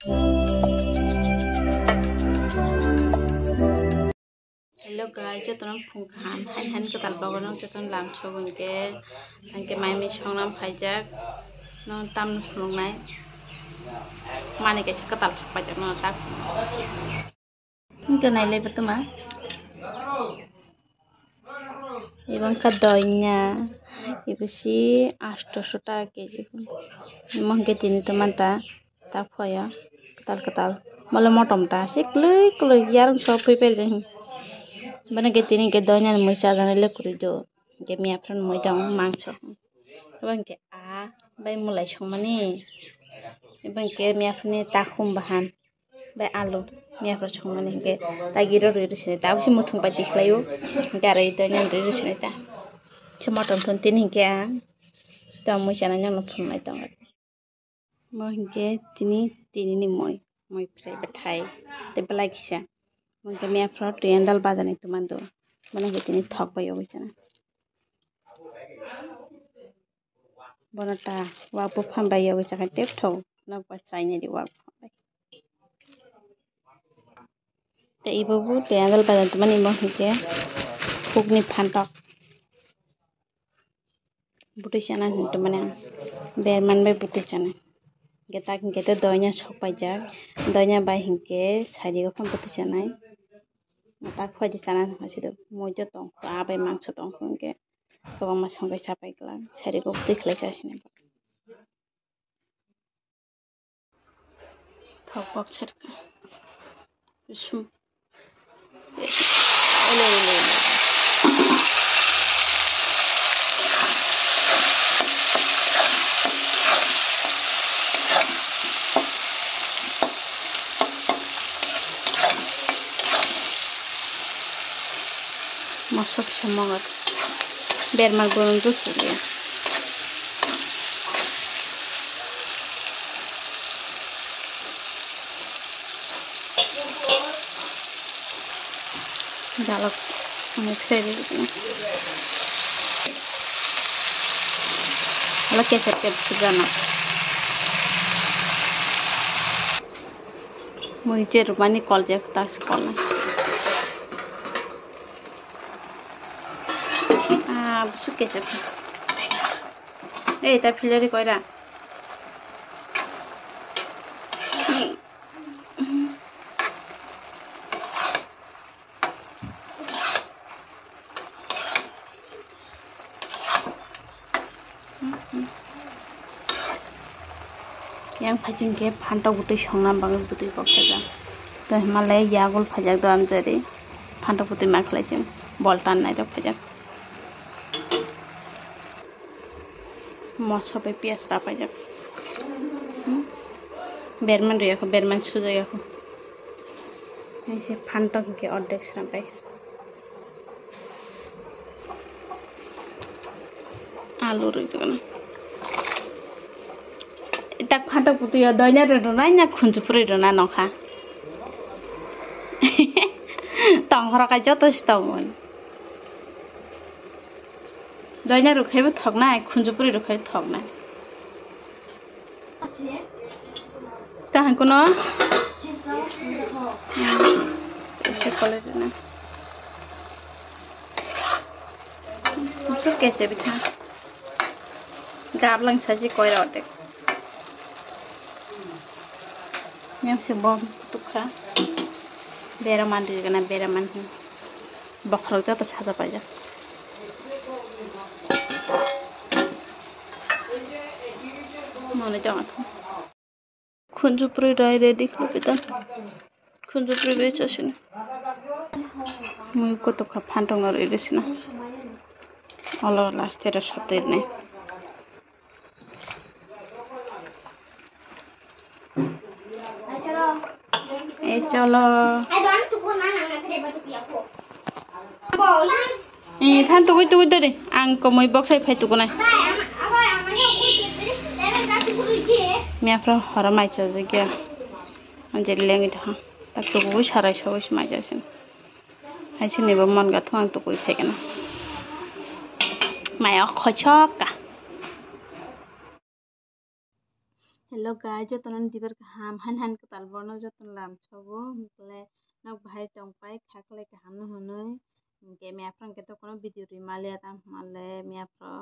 Hello guys, cho tôi phùng khám hay hắn cái tàu bao nó cho tôi làm cho mình cái máy mình xong làm phải chắc nó tâm lúc này mà này cái tàu phải chắc nó tắt cái này lấy betul mah ibang kadoynya ibu si 800 টাকা KG mungkin ini teman tak ya ketal malah motomta sih klui yarung sopi peljeng bana ke tini ke donya moi cha jana le kuri jo ke mi apran moi jang mangso bang ke a bai mulai chomani bang ke mi apni ta khum bahan bai alu mi apra chomani ke ta giro ri sine ta usi muthung pa dikhlayo garai donya ri sine ta chmotom thon tini ke a ta moi cha na thum mai tang mo ke tini ni moi frai bathai te belai kisa mungkin mi apra triandal bajan itu mandu mana ke tini thok bai obisana bonata wa pu pham bai obisana tep tho na pa chaine di wa te ibubu triandal bajan tu mani mo ke phukni phantok butisana hintu mana berman bai butisana geta gete donya sopajak donya bai hinke sari go pham butisana tak khoi di sana hasido mojo tong abai mangso tong ke kobang ma songai sapai kala sari go dikhlai sasine thok bok serka sum ole masuk semangat biar margonong tuh ya galak ini kiri kalau keset sederhana mau Jerman call jack tas sekolah busuk keset ta filari koira yang phajing ke phanta gutai songnam bang gutai boksaja to malay yagul phajak do am jari phanta gutai maklaisin boltan nai do phajak मौसम Pay पियास रापा जब बेरमन रिया को बेरमन सुजा या को ऐसे फांटा के order रापा आलू रे तो ना इतक फांटा पुतु या दइना रे ना ना खुंजु पुरै रे ना नखा तंगरा का जतो स्तमन दइना रुखाइबो थगना खुंजुपुरी रुखाइ थगना ताहां कोनो ऐसे कॉलेज ना सब कैसे बिथा गाबलंग साजी कोइरा अटे yang sebom tukha beraman ri kana beraman bakhrol ta ta saja paja mana jangan kunjupuri dai ready khlupitan kunjupuri becha sini mui ko to phantong ar edesina alo last era satir nei chalo than tu deh ang komoi box ai phai tu ko nai miapra hara mai cha je kya anjeli lengi tha tak tu ko sarai so mai jasin ai chini ba mon ga thang tu ko phai kana mai a kho chok ka Hello guys, jotonan dibar kaham han ketal borno joton lam sobo mukle nak bahai tongpai khakle kaham no honoi ke me afran ke to kono video ri malia tam male me afro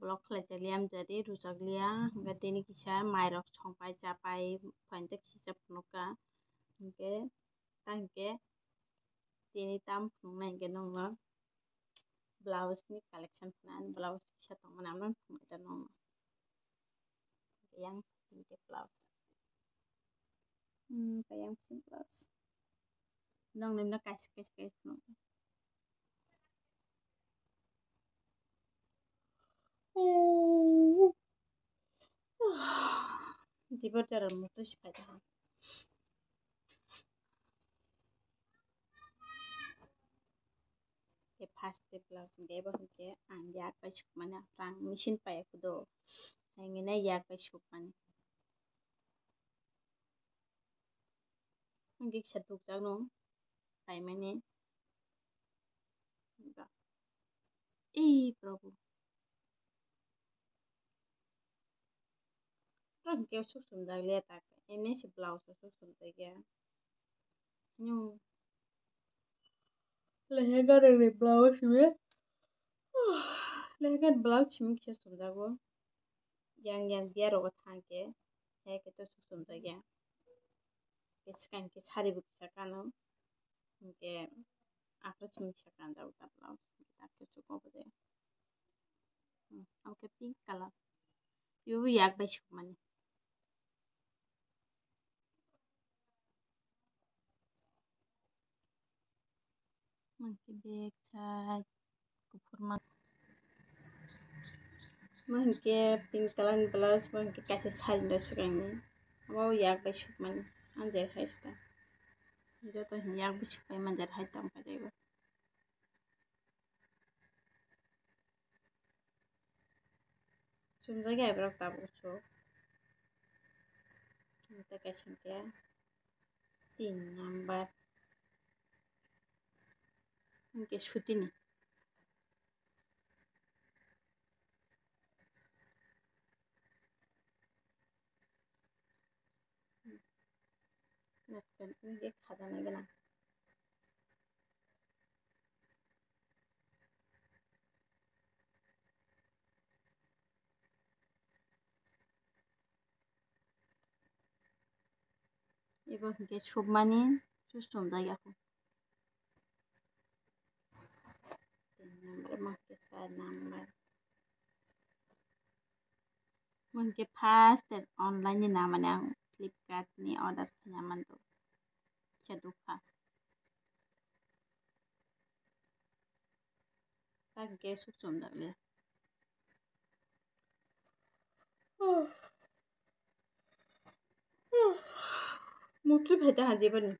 blog khle jaliam jadi rujaglia ga teni kisa mairok songpai chapai phainte kisa pnuka ke tangke teni tam phungnai ke nongma blouse ni collection phnan blouse kisa tongmana amran phungai nongma yang ke blouse kayang blouse nong nimna kas no jibar jarar mutu sipai ha ke fast blouse ge ba ke ang yak pa chuk mana rang machine pa ek do hangina yak pa chuk mani ngi chatuk jak no pai mane e prabhu rang ke chuk sum jak le tak emne si blouse chuk sum ta ge nyu lehenga re blouse me lehenga blouse chimik che sum jago yang biaro ga thangke he ke to chuk sum ta ge ke skan ke sari bu sakano ke after chimik sakan da uta blouse ta ke chuk ko de okay pink color yu yak ba chuk mani monkey bag chai kupur monkey pink color blouse monkey kaise sari no sakani abo yak ba chuk mani anjay haista joto yak ba chuk pai manjar haitam ka jaiba sum jagay brok tabu so ta kaise ke 3 number monkey shutini Nakkan ini khada na gana ibo ke chub mani susum jaya ko 3 number monkey 4 number monkey fast online ni namanya Flipkart ni order nyaman tuh caduka tak ke susum jale मुट्ठी भेजा हाजी बनी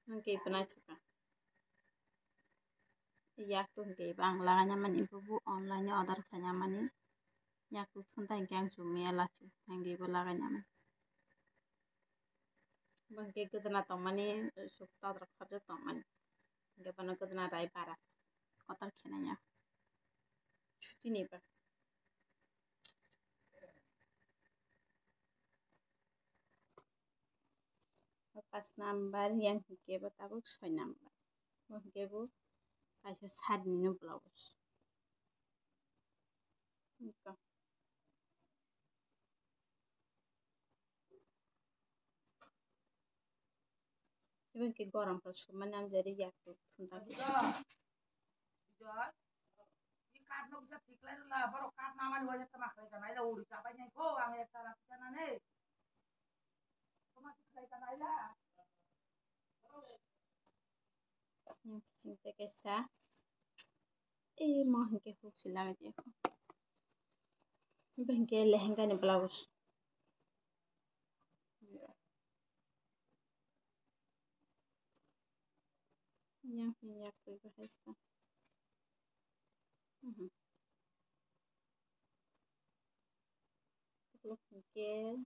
Oke pernah coba ya tuh ke bang laganya mani bubu online nya order kanya mani ya tuh tentang yang cumi lasu yang ibu laganya mani bang ke kedana tomani sukta terkabut tomani ke pernah kedana rai para kotor kenanya cuti nih pak pas number yang ke betabu 6 number bang ke bu kasih sad nih blouse Even ke goram pas mana am jadi ya tuh tentang yang cinta kisah mau ke fuksi lagi aja even ke lehenga nih blouse yang ya tuh bahasa lúc kia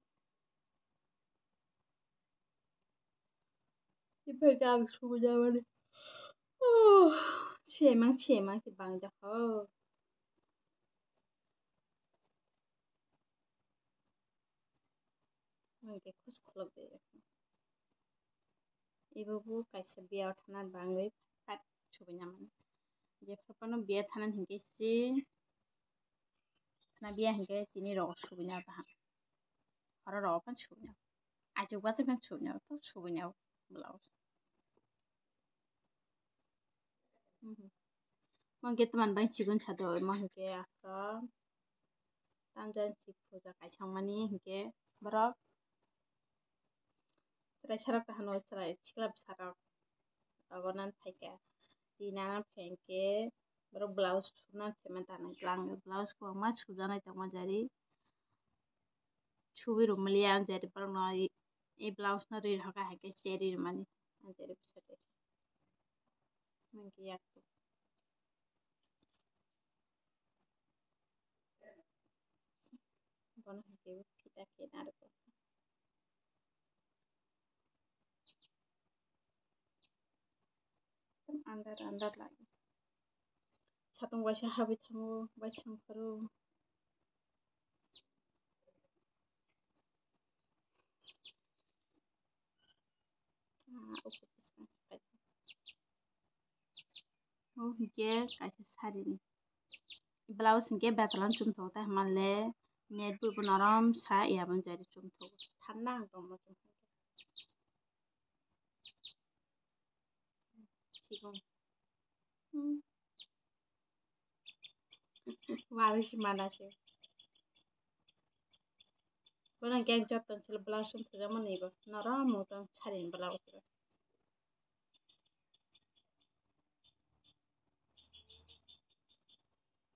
thì phải càng xuống ra mà đi chế mang thì bằng cho họ mình cái खुश खुश दे ibu bu kaisa biya thana bangui pat subai naman je phapano biya thana hingke si thana biya hingke tini rok subai na baham hora rok pan subai na ajuk bacha pan subai na to subai na blouse mangke teman bang chigun chado mangke aka tamjan si puja kaisang mani hingke borok serai sarak kahano serai siklab sarak agonan paike tina phenke borok blouse suna pheman tanai lang blouse ko ma sujanai tangma jari chubi rumliya jari borok no e blouse no rir hoka haike cheri mani jari bisate mangke yak bono hingke kita kenar ko andar lagi satung baisa habi thamu baisang paru hingke kaisa sari ni blouse hingke betalan chumtho ta manle net bu norom sa yabon jari chumtho thanna dongmo chumtho Maris mana sih? Bukan kayak jatuh cile blouse itu zaman nih, noram mau tuh cariin blouse.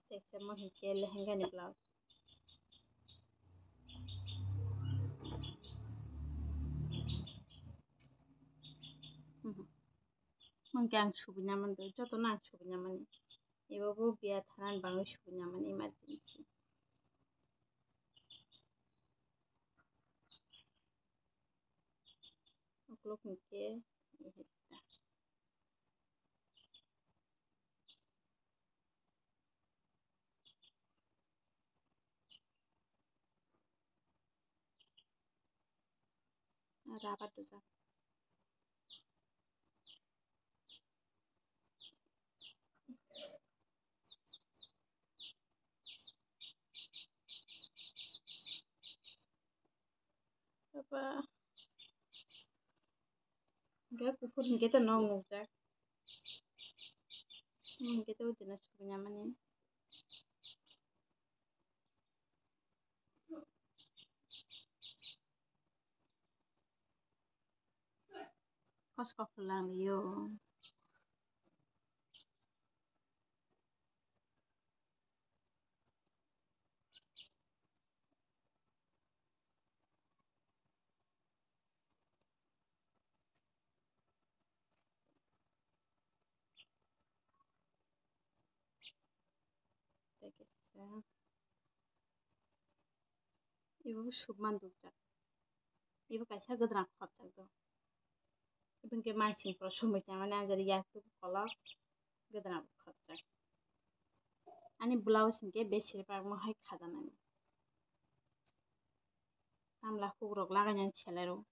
Teksnya mau hingga lehenga nih blouse. Mungkin subuh nyaman tuh, jatuh nak subuh nyaman. Ibu bu biar tahan bangun subuh nyaman emergency. Aku mungkin rapat tuh sah. Apa? Gak kukur kita nongol sah. Kita udah subuh nyaman ini. Kos kok pulang yo. Tekesnya. Ibu subman tuh sah. Ibu kaisa gedrak khot sah tuh. Ibu ke macing pro sumit nyaman aja jadi tuh kolak gedrak khot sah. Ani blouse hingke besirpag mohai khajanai tamla hugrok laganyan chelero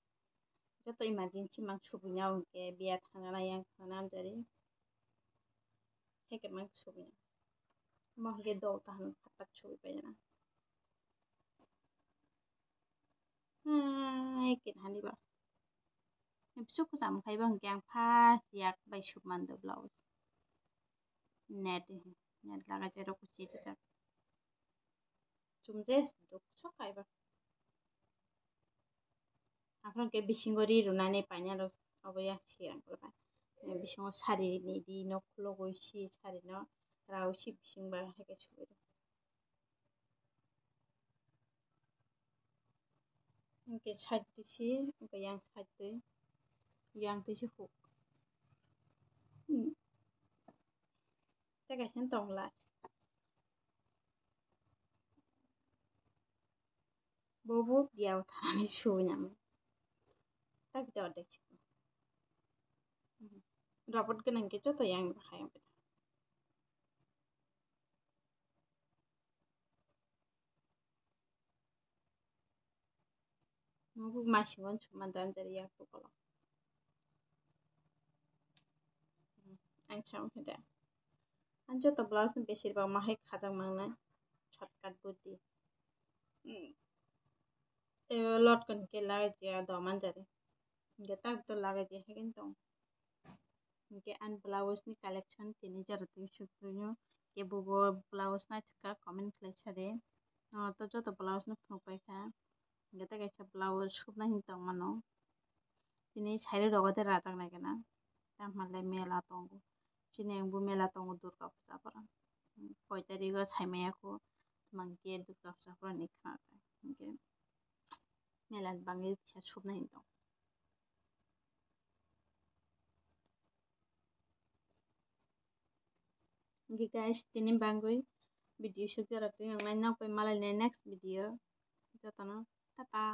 joto emergency mang subunya hingke biya thangana yang khanam jari heke mang subunya mohge do tahan khatak chubi payana ekin hani ba episo kusam khaiba hingke ang phas yak bai subman do blouse net laga jero kuchi jak chumjes duk sokai ba Afro ke bisingori runane paina oboya siang ba bisingo sari ni di no khulo goisi sari no rausi bisingba heke chubi Oke satu sih, oke yang satu, yang itu hook. Saya kasih tonglas. Bobo biyaw tani shunyam. Tak jawab deh. Robot genang ke to yang bahaya. Bobo masih ngon cuma dan dari ya tuh kalau. Ang kita. Anjo to blouse বেশিরভাগ মাহে খাজাং মাংনা shortcut বুদ্ধি e lot kan ke lage ya do man jare ge tak to lage je কিন্তু ke an blouse ni collection tini jaro tu shukriyo ke bubo blouse na thaka comment klai chade to joto blouse no phpai kha ge ta kaisa blouse shubna hin tong mano tini saire rogode rajak na gena ta malle mela tongo chini angbu mela tongo durga puja pora 6 তারিখে সাইমায়াকো মাংকে দুর্গা পূজা পরা নিখা মাংকে মেলান বাঙালি পিছা শুবনা হিন্দং Okay guys, tini bangui video shoot jara tu yang lain nak malah next video. Jatana, tata.